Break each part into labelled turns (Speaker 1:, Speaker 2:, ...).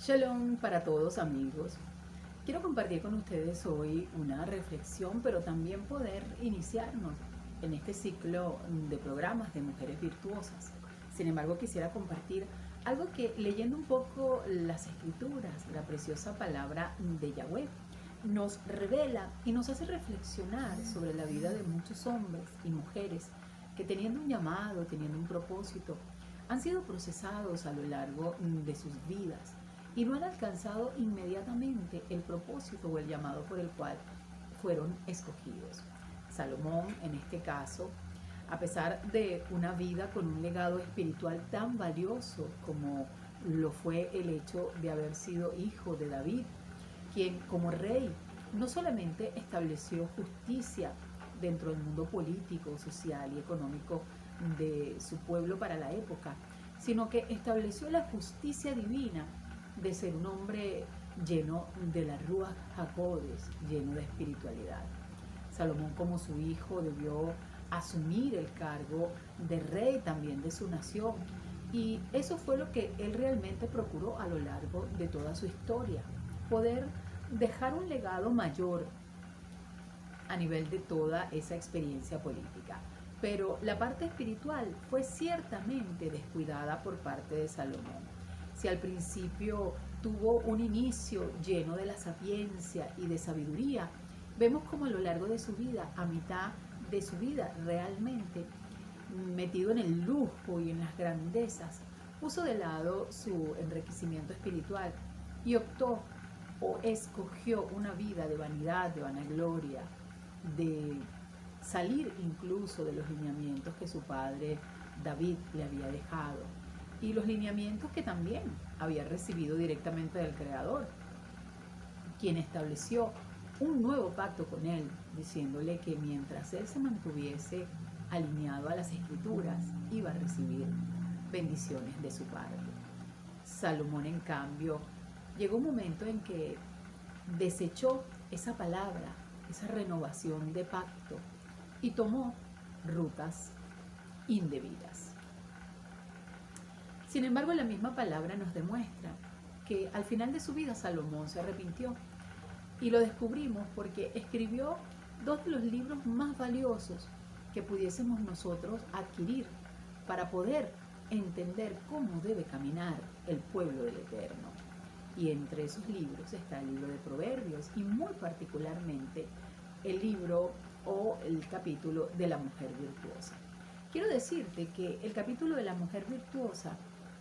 Speaker 1: Shalom para todos amigos. Quiero compartir con ustedes hoy una reflexión, pero también poder iniciarnos en este ciclo de programas de mujeres virtuosas. Sin embargo, quisiera compartir algo que leyendo un poco las escrituras, la preciosa palabra de Yahweh, nos revela y nos hace reflexionar sobre la vida de muchos hombres y mujeres que teniendo un llamado, teniendo un propósito, han sido procesados a lo largo de sus vidas y no han alcanzado inmediatamente el propósito o el llamado por el cual fueron escogidos. Salomón, en este caso, a pesar de una vida con un legado espiritual tan valioso como lo fue el hecho de haber sido hijo de David, quien como rey no solamente estableció justicia dentro del mundo político, social y económico de su pueblo para la época, sino que estableció la justicia divina de ser un hombre lleno de la Ruach HaKodesh, lleno de espiritualidad. Salomón, como su hijo, debió asumir el cargo de rey también de su nación, y eso fue lo que él realmente procuró a lo largo de toda su historia, poder dejar un legado mayor a nivel de toda esa experiencia política. Pero la parte espiritual fue ciertamente descuidada por parte de Salomón. Si al principio tuvo un inicio lleno de la sapiencia y de sabiduría, vemos como a lo largo de su vida, a mitad de su vida realmente, metido en el lujo y en las grandezas, puso de lado su enriquecimiento espiritual y optó o escogió una vida de vanidad, de vanagloria, de salir incluso de los lineamientos que su padre David le había dejado y los lineamientos que también había recibido directamente del Creador, quien estableció un nuevo pacto con él, diciéndole que mientras él se mantuviese alineado a las Escrituras, iba a recibir bendiciones de su parte. Salomón, en cambio, llegó un momento en que desechó esa palabra, esa renovación de pacto, y tomó rutas indebidas. Sin embargo, la misma palabra nos demuestra que al final de su vida Salomón se arrepintió, y lo descubrimos porque escribió dos de los libros más valiosos que pudiésemos nosotros adquirir para poder entender cómo debe caminar el pueblo del Eterno. Y entre esos libros está el libro de Proverbios y muy particularmente el libro o el capítulo de la mujer virtuosa. Quiero decirte que el capítulo de la mujer virtuosa,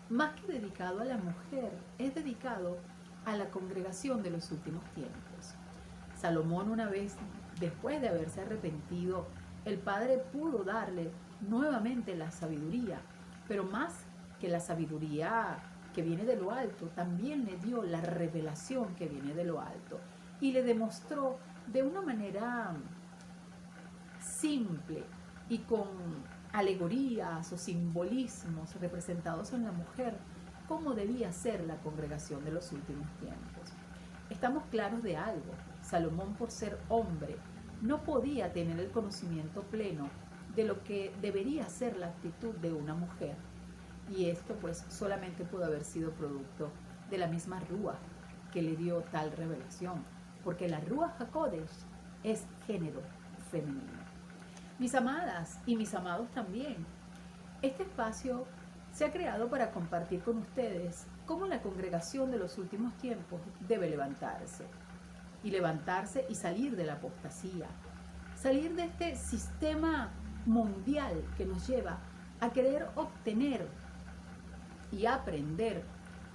Speaker 1: más que dedicado a la mujer, es dedicado a la congregación de los últimos tiempos. Salomón, una vez después de haberse arrepentido, el Padre pudo darle nuevamente la sabiduría, pero más que la sabiduría que viene de lo alto, también le dio la revelación que viene de lo alto y le demostró de una manera simple y con alegorías o simbolismos representados en la mujer cómo debía ser la congregación de los últimos tiempos. Estamos claros de algo: Salomón, por ser hombre, no podía tener el conocimiento pleno de lo que debería ser la actitud de una mujer, y esto pues solamente pudo haber sido producto de la misma Ruach que le dio tal revelación, porque la Ruach HaKodesh es género femenino. Mis amadas y mis amados también, este espacio se ha creado para compartir con ustedes cómo la congregación de los últimos tiempos debe levantarse y salir de la apostasía, salir de este sistema mundial que nos lleva a querer obtener y aprender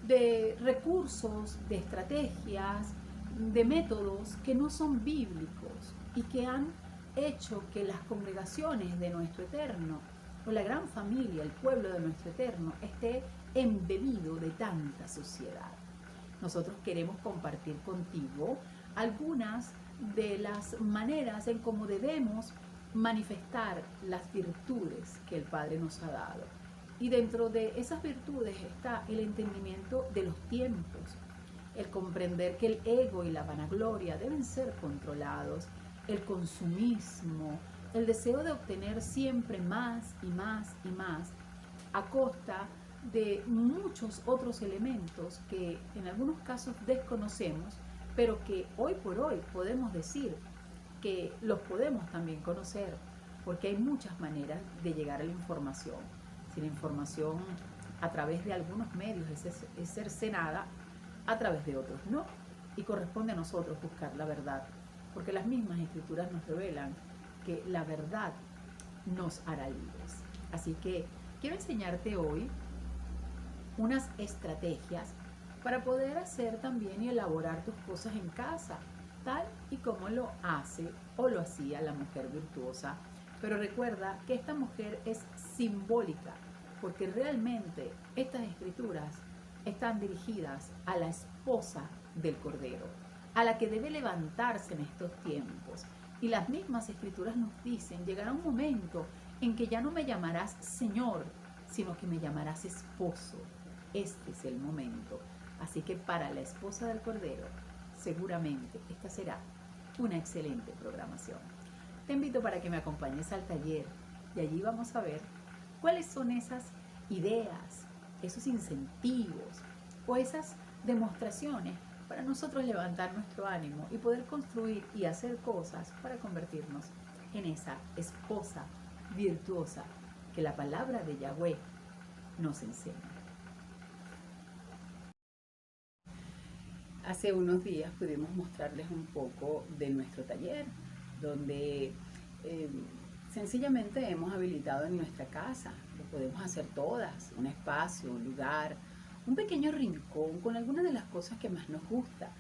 Speaker 1: de recursos, de estrategias, de métodos que no son bíblicos y que han hecho que las congregaciones de nuestro Eterno, o la gran familia, el pueblo de nuestro Eterno, esté embebido de tanta suciedad. Nosotros queremos compartir contigo algunas de las maneras en cómo debemos manifestar las virtudes que el Padre nos ha dado. Y dentro de esas virtudes está el entendimiento de los tiempos, el comprender que el ego y la vanagloria deben ser controlados, el consumismo, el deseo de obtener siempre más y más y más, a costa de muchos otros elementos que en algunos casos desconocemos, pero que hoy por hoy podemos decir que los podemos también conocer, porque hay muchas maneras de llegar a la información. Si la información a través de algunos medios es cercenada, a través de otros no, y corresponde a nosotros buscar la verdad, porque las mismas escrituras nos revelan que la verdad nos hará libres. Así que quiero enseñarte hoy unas estrategias para poder hacer también y elaborar tus cosas en casa, tal y como lo hace o lo hacía la mujer virtuosa. Pero recuerda que esta mujer es simbólica, porque realmente estas escrituras están dirigidas a la esposa del Cordero, a la que debe levantarse en estos tiempos. Y las mismas escrituras nos dicen, llegará un momento en que ya no me llamarás Señor, sino que me llamarás esposo. Este es el momento. Así que para la esposa del Cordero, seguramente esta será una excelente programación. Te invito para que me acompañes al taller y allí vamos a ver cuáles son esas ideas, esos incentivos o esas demostraciones para nosotros levantar nuestro ánimo y poder construir y hacer cosas para convertirnos en esa esposa virtuosa que la palabra de Yahweh nos enseña. Hace unos días pudimos mostrarles un poco de nuestro taller, donde sencillamente hemos habilitado en nuestra casa, lo podemos hacer todas, un espacio, un lugar, un pequeño rincón con algunas de las cosas que más nos gusta,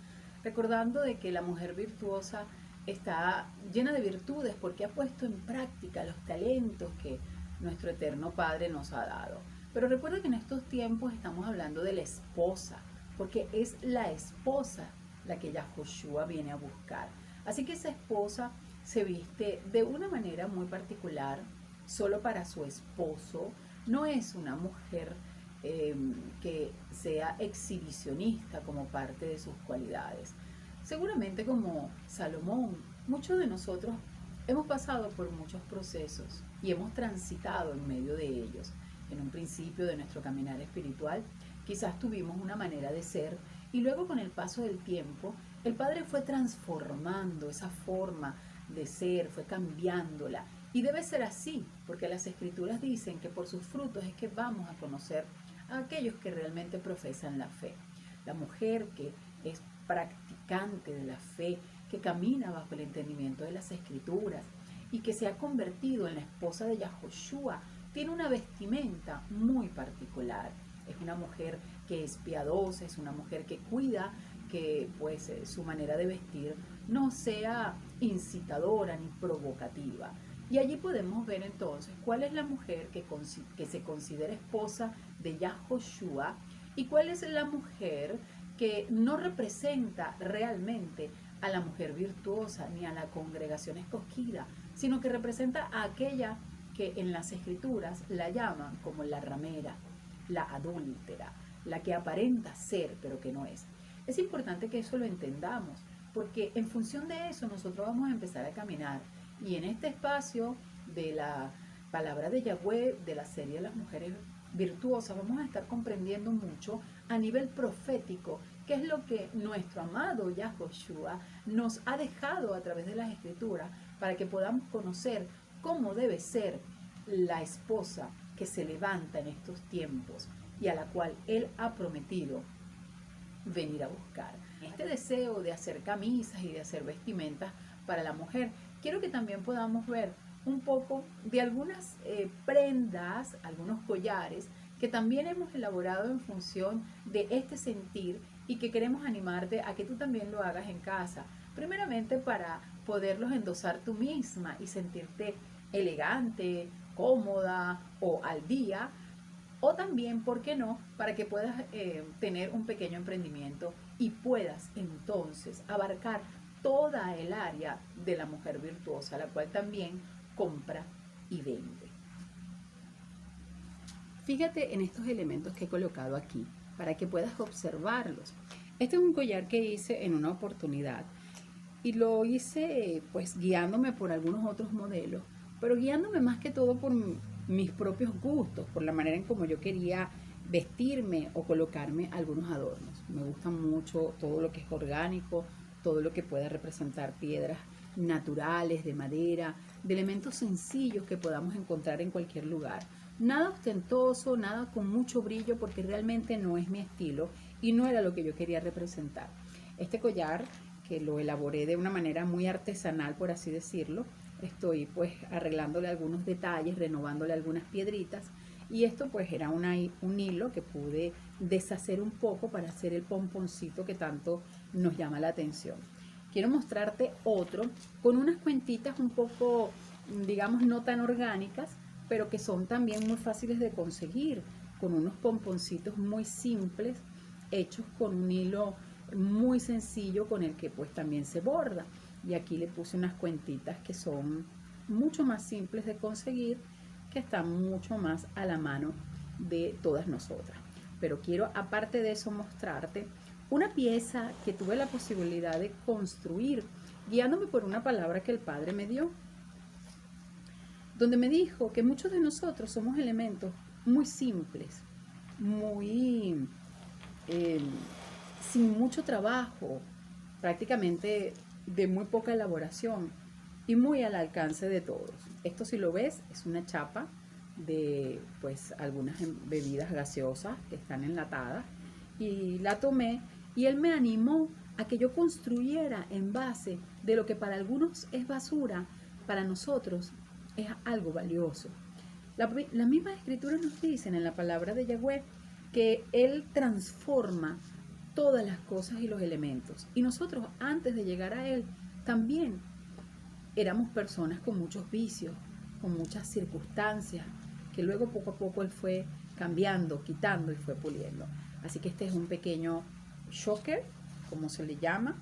Speaker 1: recordando de que la mujer virtuosa está llena de virtudes porque ha puesto en práctica los talentos que nuestro eterno Padre nos ha dado. Pero recuerda que en estos tiempos estamos hablando de la esposa, porque es la esposa la que Yahoshua viene a buscar. Así que esa esposa se viste de una manera muy particular, solo para su esposo. No es una mujer que sea exhibicionista como parte de sus cualidades. Seguramente como Salomón, muchos de nosotros hemos pasado por muchos procesos y hemos transitado en medio de ellos. En un principio de nuestro caminar espiritual, quizás tuvimos una manera de ser y luego con el paso del tiempo, el Padre fue transformando esa forma de ser, fue cambiándola. Y debe ser así, porque las Escrituras dicen que por sus frutos es que vamos a conocer a aquellos que realmente profesan la fe. La mujer que es practicante de la fe, que camina bajo el entendimiento de las Escrituras y que se ha convertido en la esposa de Yahoshua, tiene una vestimenta muy particular. Es una mujer que es piadosa, es una mujer que cuida que pues su manera de vestir no sea incitadora ni provocativa. Y allí podemos ver entonces cuál es la mujer que se considera esposa de Yahoshua y cuál es la mujer que no representa realmente a la mujer virtuosa ni a la congregación escogida, sino que representa a aquella que en las Escrituras la llaman como la ramera, la adúltera, la que aparenta ser pero que no es. Es importante que eso lo entendamos, porque en función de eso nosotros vamos a empezar a caminar. Y en este espacio de la palabra de Yahweh, de la serie de las mujeres virtuosas, vamos a estar comprendiendo mucho a nivel profético qué es lo que nuestro amado Yahoshua nos ha dejado a través de las Escrituras para que podamos conocer cómo debe ser la esposa que se levanta en estos tiempos y a la cual Él ha prometido venir a buscar. Este deseo de hacer camisas y de hacer vestimentas para la mujer, quiero que también podamos ver un poco de algunas prendas, algunos collares que también hemos elaborado en función de este sentir y que queremos animarte a que tú también lo hagas en casa. Primeramente para poderlos endosar tú misma y sentirte elegante, cómoda o al día, o también, ¿por qué no?, para que puedas tener un pequeño emprendimiento y puedas entonces abarcar toda el área de la mujer virtuosa, la cual también compra y vende. Fíjate en estos elementos que he colocado aquí para que puedas observarlos. Este es un collar que hice en una oportunidad y lo hice pues guiándome por algunos otros modelos, pero guiándome más que todo por mis propios gustos, por la manera en como yo quería vestirme o colocarme algunos adornos. Me gusta mucho todo lo que es orgánico, todo lo que pueda representar piedras naturales, de madera, de elementos sencillos que podamos encontrar en cualquier lugar. Nada ostentoso, nada con mucho brillo, porque realmente no es mi estilo y no era lo que yo quería representar. Este collar, que lo elaboré de una manera muy artesanal, por así decirlo, estoy pues arreglándole algunos detalles, renovándole algunas piedritas, y esto pues era un hilo que pude deshacer un poco para hacer el pomponcito que tanto nos llama la atención. Quiero mostrarte otro con unas cuentitas un poco, digamos, no tan orgánicas, pero que son también muy fáciles de conseguir, con unos pomponcitos muy simples, hechos con un hilo muy sencillo con el que pues también se borda. Y aquí le puse unas cuentitas que son mucho más simples de conseguir, que están mucho más a la mano de todas nosotras. Pero quiero, aparte de eso, mostrarte una pieza que tuve la posibilidad de construir guiándome por una palabra que el Padre me dio, donde me dijo que muchos de nosotros somos elementos muy simples, muy sin mucho trabajo, prácticamente de muy poca elaboración y muy al alcance de todos. Esto, si lo ves, es una chapa de pues algunas bebidas gaseosas que están enlatadas, y la tomé y él me animó a que yo construyera en base de lo que para algunos es basura, para nosotros es algo valioso. La misma escritura nos dice en la palabra de Yahweh que Él transforma todas las cosas y los elementos. Y nosotros, antes de llegar a Él, también éramos personas con muchos vicios, con muchas circunstancias, que luego poco a poco Él fue cambiando, quitando y fue puliendo. Así que este es un pequeño choker, como se le llama,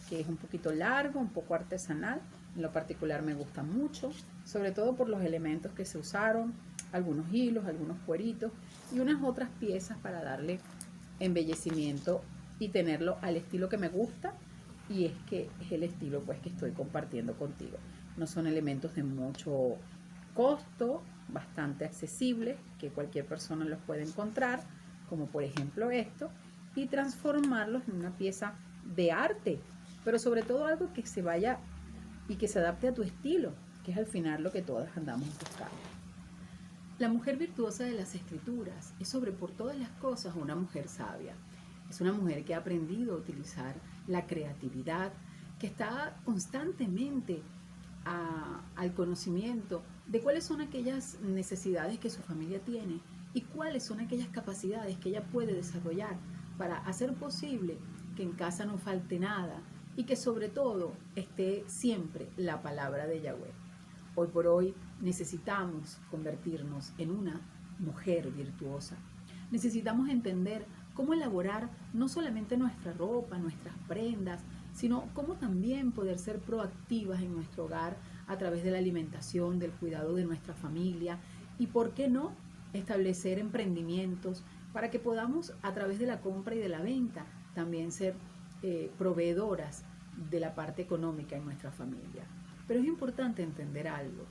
Speaker 1: que es un poquito largo, un poco artesanal. En lo particular me gusta mucho, sobre todo por los elementos que se usaron, algunos hilos, algunos cueritos y unas otras piezas para darle embellecimiento y tenerlo al estilo que me gusta, y es que es el estilo pues que estoy compartiendo contigo. No son elementos de mucho costo, bastante accesibles, que cualquier persona los puede encontrar, como por ejemplo esto, y transformarlos en una pieza de arte, pero sobre todo algo que se vaya y que se adapte a tu estilo, que es al final lo que todas andamos buscando. La mujer virtuosa de las Escrituras es sobre por todas las cosas una mujer sabia. Es una mujer que ha aprendido a utilizar la creatividad, que está constantemente al conocimiento de cuáles son aquellas necesidades que su familia tiene y cuáles son aquellas capacidades que ella puede desarrollar para hacer posible que en casa no falte nada y que sobre todo esté siempre la palabra de Yahweh. Hoy por hoy necesitamos convertirnos en una mujer virtuosa. Necesitamos entender cómo elaborar no solamente nuestra ropa, nuestras prendas, sino cómo también poder ser proactivas en nuestro hogar a través de la alimentación, del cuidado de nuestra familia y, ¿por qué no?, establecer emprendimientos para que podamos, a través de la compra y de la venta, también ser proveedoras de la parte económica en nuestra familia. Pero es importante entender algo.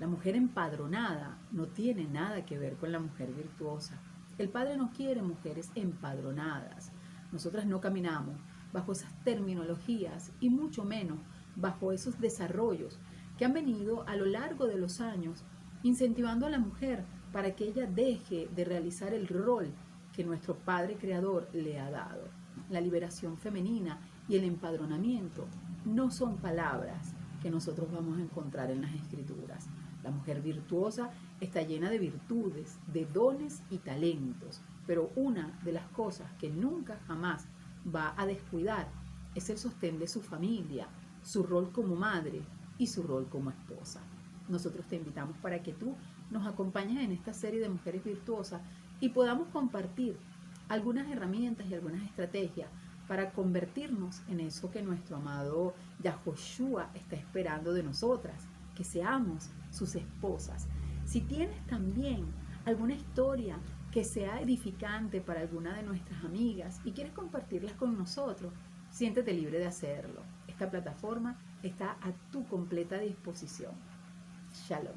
Speaker 1: La mujer empadronada no tiene nada que ver con la mujer virtuosa. El Padre no quiere mujeres empadronadas. Nosotras no caminamos bajo esas terminologías y mucho menos bajo esos desarrollos que han venido a lo largo de los años incentivando a la mujer para que ella deje de realizar el rol que nuestro Padre Creador le ha dado. La liberación femenina y el empadronamiento no son palabras que nosotros vamos a encontrar en las Escrituras. La mujer virtuosa está llena de virtudes, de dones y talentos, pero una de las cosas que nunca jamás va a descuidar es el sostén de su familia, su rol como madre y su rol como esposa. Nosotros te invitamos para que tú nos acompañes en esta serie de mujeres virtuosas y podamos compartir algunas herramientas y algunas estrategias para convertirnos en eso que nuestro amado Yahoshua está esperando de nosotras, que seamos sus esposas. Si tienes también alguna historia que sea edificante para alguna de nuestras amigas y quieres compartirlas con nosotros, siéntete libre de hacerlo. Esta plataforma está a tu completa disposición. Shalom.